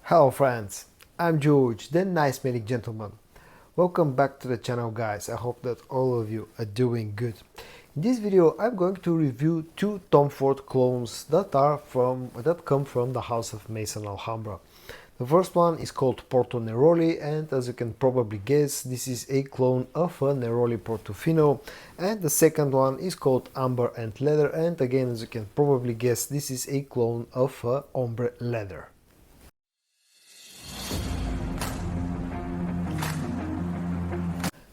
Hello friends, I'm George, the nice smelling gentleman. Welcome back to the channel guys. I hope that all of you are doing good. In this video I'm going to review two Tom Ford clones that come from the house of Maison Alhambra. The first one is called Porto Neroli, and as you can probably guess, this is a clone of a Neroli Portofino, and the second one is called Amber&Leather, and again, as you can probably guess, this is a clone of a Ombre Leather.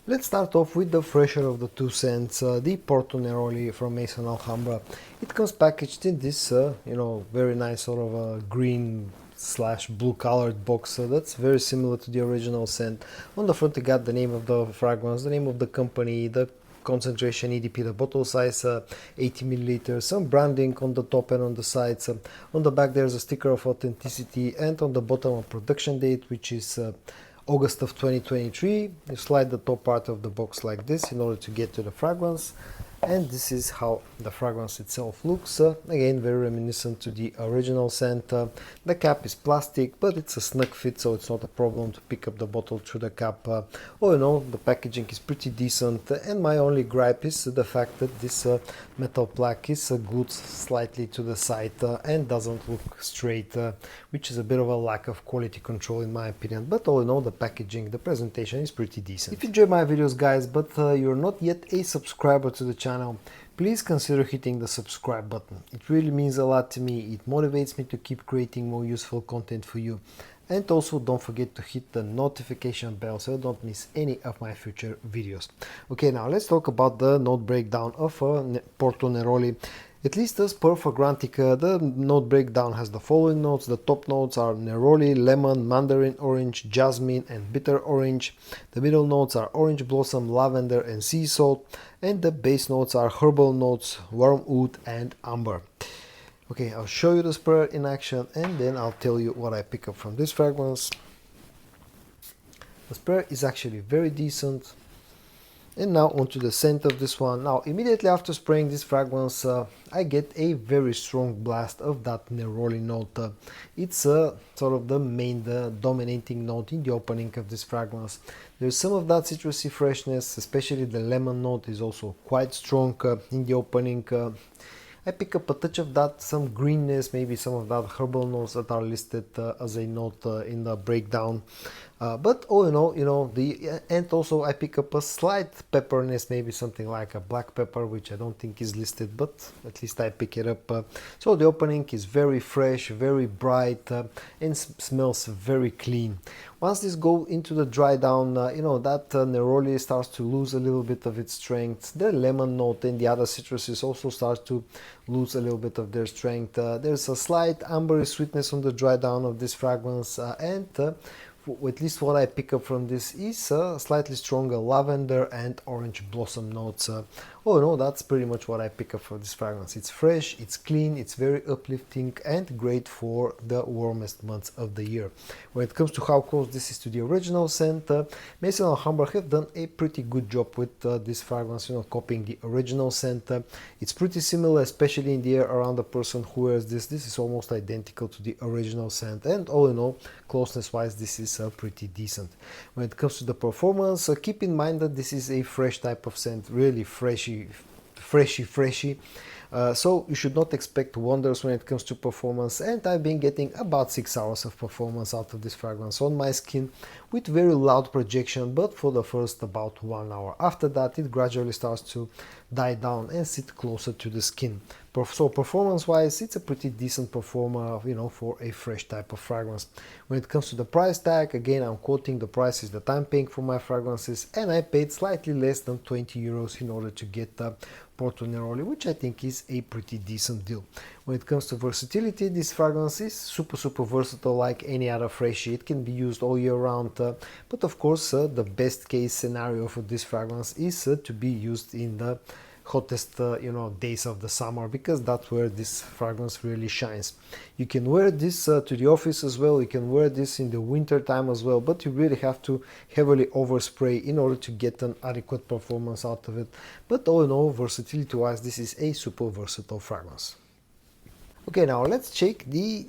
Let's start off with the fresher of the two scents, the Porto Neroli from Maison Alhambra. It comes packaged in this, very nice sort of a green slash blue colored box that's very similar to the original scent. On the front you got the name of the fragrance, the name of the company, the concentration EDP, the bottle size 80 milliliters, some branding on the top and on the sides. On the back there's a sticker of authenticity, and on the bottom a production date, which is August of 2023. You slide the top part of the box like this in order to get to the fragrance, and this is how the fragrance itself looks. Again, very reminiscent to the original scent. The cap is plastic, but it's a snug fit, so it's not a problem to pick up the bottle through the cap. All in all, the packaging is pretty decent, and my only gripe is the fact that this metal plaque is glued slightly to the side and doesn't look straight, which is a bit of a lack of quality control in my opinion. But all in all, the packaging, the presentation is pretty decent. If you enjoy my videos guys, but you're not yet a subscriber to the channel, please consider hitting the subscribe button. It really means a lot to me. It motivates me to keep creating more useful content for you. And also don't forget to hit the notification bell so you don't miss any of my future videos. Okay, now let's talk about the note breakdown of Porto Neroli. At least as per Fragrantica, the note breakdown has the following notes. The top notes are Neroli, lemon, mandarin orange, jasmine and bitter orange. The middle notes are orange blossom, lavender and sea salt. And the base notes are herbal notes, warm oud and amber. Okay, I'll show you the spray in action and then I'll tell you what I pick up from this fragrance. The spray is actually very decent. And now onto the scent of this one. Now immediately after spraying this fragrance, I get a very strong blast of that Neroli note. It's sort of the dominating note in the opening of this fragrance. There's some of that citrusy freshness, especially the lemon note is also quite strong in the opening. I pick up a touch of that, some greenness, maybe some of that herbal notes that are listed as a note in the breakdown. But all in all, and also I pick up a slight pepperiness, maybe something like a black pepper, which I don't think is listed, but at least I pick it up. So the opening is very fresh, very bright, and smells very clean. Once this goes into the dry down, that Neroli starts to lose a little bit of its strength. The lemon note and the other citruses also start to lose a little bit of their strength. There's a slight ambery sweetness on the dry down of this fragrance, and at least what I pick up from this is slightly stronger lavender and orange blossom notes. Oh no, that's pretty much what I pick up for this fragrance. It's fresh, it's clean, it's very uplifting and great for the warmest months of the year. When it comes to how close this is to the original scent, Maison Alhambra have done a pretty good job with this fragrance, copying the original scent. It's pretty similar, especially in the air around the person who wears this. This is almost identical to the original scent, and all in all, closeness wise, this is pretty decent. When it comes to the performance, keep in mind that this is a fresh type of scent, really freshy. So you should not expect wonders when it comes to performance, and I've been getting about 6 hours of performance out of this fragrance on my skin with very loud projection, but for the first about 1 hour. After that it gradually starts to die down and sit closer to the skin. So performance wise, it's a pretty decent performer, for a fresh type of fragrance. When it comes to the price tag, again I'm quoting the prices that I'm paying for my fragrances, and I paid slightly less than 20 euros in order to get Porto Neroli, which I think is a pretty decent deal. When it comes to versatility, this fragrance is super versatile like any other freshie. It can be used all year round, but of course the best case scenario for this fragrance is to be used in the hottest days of the summer, because that's where this fragrance really shines. You can wear this to the office as well, you can wear this in the winter time as well, but you really have to heavily overspray in order to get an adequate performance out of it. But all in all, versatility wise, this is a super versatile fragrance. Okay, now let's check the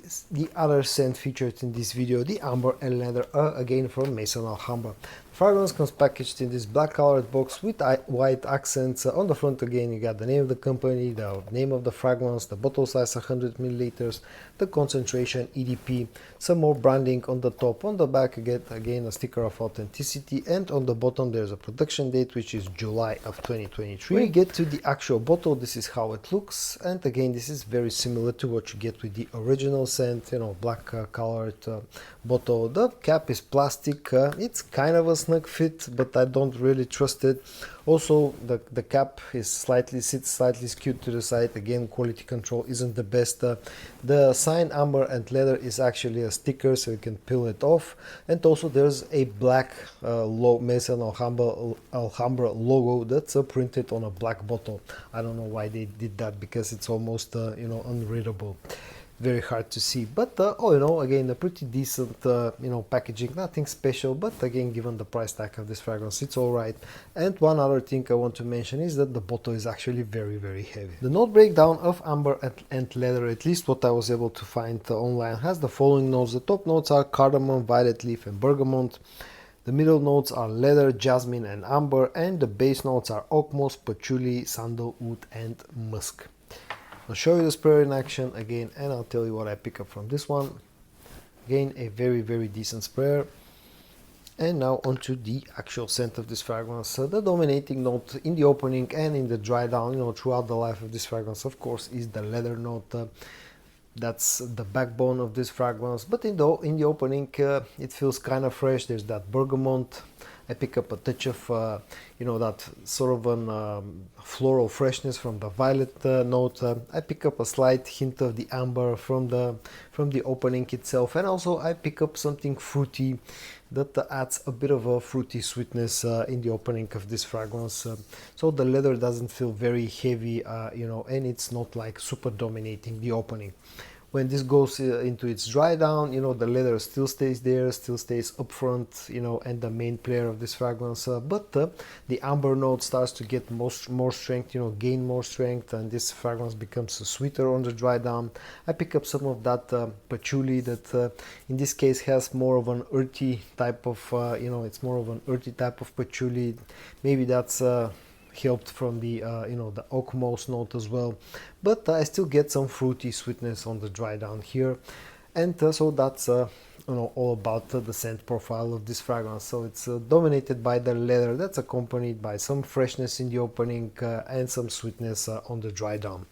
other scent featured in this video, the Amber&Leather, again from Maison Alhambra. Fragrance comes packaged in this black colored box with white accents. On the front again you got the name of the company, the name of the fragrance, the bottle size 100 milliliters, the concentration, EDP, some more branding on the top. On the back you get again a sticker of authenticity, and on the bottom there's a production date which is July of 2023. When you get to the actual bottle, this is how it looks, and again this is very similar to what you get with the original scent, you know, black colored bottle. The cap is plastic, it's kind of a snug fit, but I don't really trust it. Also the cap is sits slightly skewed to the side. Again, quality control isn't the best. The sign Amber&Leather is actually a sticker, so you can peel it off, and also there's a black Maison Alhambra logo that's printed on a black bottle. I don't know why they did that, because it's almost you know, unreadable, very hard to see. But all in all, again, a pretty decent you know, packaging, nothing special, but again, given the price tag of this fragrance, it's all right. And one other thing I want to mention is that the bottle is actually very heavy. The note breakdown of Amber&Leather, at least what I was able to find online, has the following notes. The top notes are cardamom, violet leaf and bergamot. The middle notes are leather, jasmine and amber, and the base notes are oak moss, patchouli, sandalwood and musk. I'll show you the sprayer in action again, and I'll tell you what I pick up from this one. Again, a very decent sprayer. And now onto the actual scent of this fragrance. The dominating note in the opening and in the dry down, you know, throughout the life of this fragrance, of course, is the leather note. That's the backbone of this fragrance. But in the opening, it feels kind of fresh. There's that bergamot. I pick up a touch of, you know, that sort of an floral freshness from the violet note. I pick up a slight hint of the amber from the opening itself, and also I pick up something fruity that adds a bit of a fruity sweetness in the opening of this fragrance. So the leather doesn't feel very heavy, you know, and it's not like super dominating the opening. When this goes into its dry down, you know, the leather still stays there, still stays up front, you know, and the main player of this fragrance. But the amber note starts to get more strength, you know, gain more strength, and this fragrance becomes sweeter on the dry down. I pick up some of that patchouli that in this case has more of an earthy type of, you know, it's more of an earthy type of patchouli. Maybe that's helped from the you know, the oak moss note as well, but I still get some fruity sweetness on the dry down here, and so that's you know, all about the scent profile of this fragrance. So it's dominated by the leather, that's accompanied by some freshness in the opening and some sweetness on the dry down.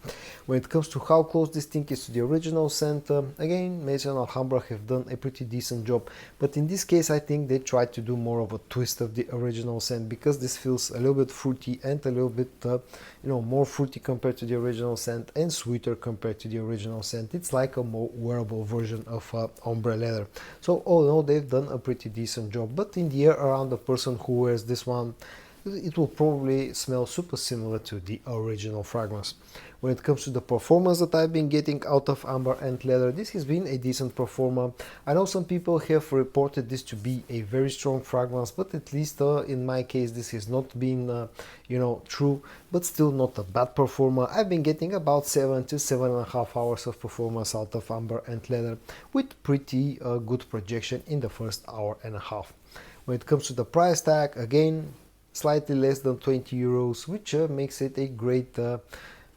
When it comes to how close this thing is to the original scent, again, Maison Alhambra have done a pretty decent job, but in this case I think they tried to do more of a twist of the original scent, because this feels a little bit fruity and a little bit you know, more fruity compared to the original scent and sweeter compared to the original scent. It's like a more wearable version of Ombre Leather. So all in all, they've done a pretty decent job, but in the air around the person who wears this one, it will probably smell super similar to the original fragrance. When it comes to the performance that I've been getting out of Amber&Leather, this has been a decent performer. I know some people have reported this to be a very strong fragrance, but at least in my case this has not been you know, true, but still not a bad performer. I've been getting about 7 to 7.5 hours of performance out of Amber&Leather, with pretty good projection in the first hour and a half. When it comes to the price tag, again, slightly less than 20 euros, which makes it a great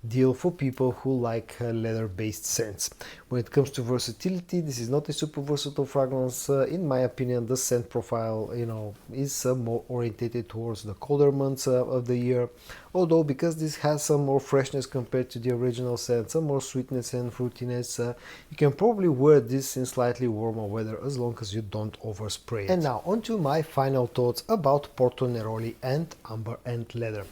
deal for people who like leather-based scents. When it comes to versatility, this is not a super versatile fragrance. In my opinion, the scent profile, you know, is more orientated towards the colder months of the year. Although, because this has some more freshness compared to the original scent, some more sweetness and fruitiness, you can probably wear this in slightly warmer weather as long as you don't overspray it. And now onto my final thoughts about Porto Neroli and Amber&Leather.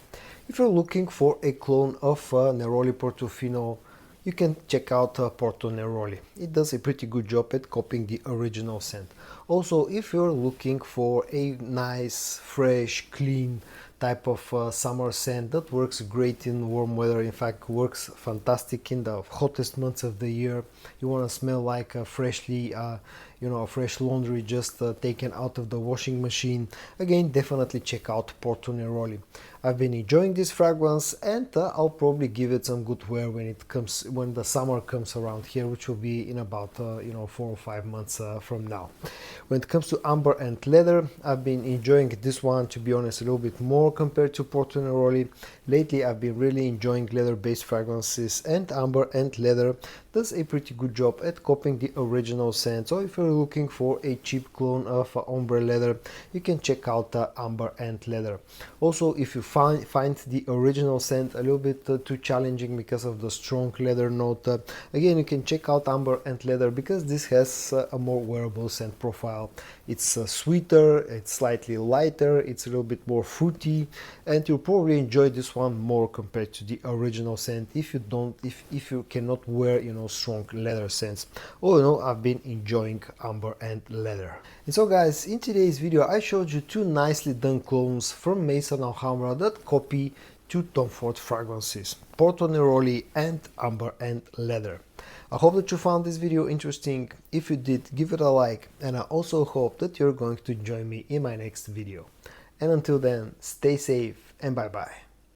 If you're looking for a clone of Neroli Portofino, you can check out Porto Neroli. It does a pretty good job at copying the original scent. Also, if you're looking for a nice, fresh, clean type of summer scent that works great in warm weather. In fact, works fantastic in the hottest months of the year. You want to smell like a freshly a fresh laundry just taken out of the washing machine. Again, definitely check out Porto Neroli. I've been enjoying this fragrance, and I'll probably give it some good wear when the summer comes around here, which will be in about 4 or 5 months from now. When it comes to Amber and Leather, I've been enjoying this one, to be honest, a little bit more compared to Porto Neroli. Lately I've been really enjoying leather-based fragrances, and Amber and Leather does a pretty good job at copying the original scent. So if you're looking for a cheap clone of Ombre Leather, you can check out Amber and Leather. Also, if you find the original scent a little bit too challenging because of the strong leather note, again, you can check out Amber and Leather, because this has a more wearable scent profile. It's sweeter, it's slightly lighter, it's a little bit more fruity, and you'll probably enjoy this one more compared to the original scent if you cannot wear strong leather scents. All in all, I've been enjoying Amber and Leather. And so guys, in today's video I showed you two nicely done clones from Maison Alhambra that copy two Tom Ford fragrances, Porto Neroli and Amber and Leather. I hope that you found this video interesting. If you did, give it a like, and I also hope that you're going to join me in my next video. And until then, stay safe and bye bye.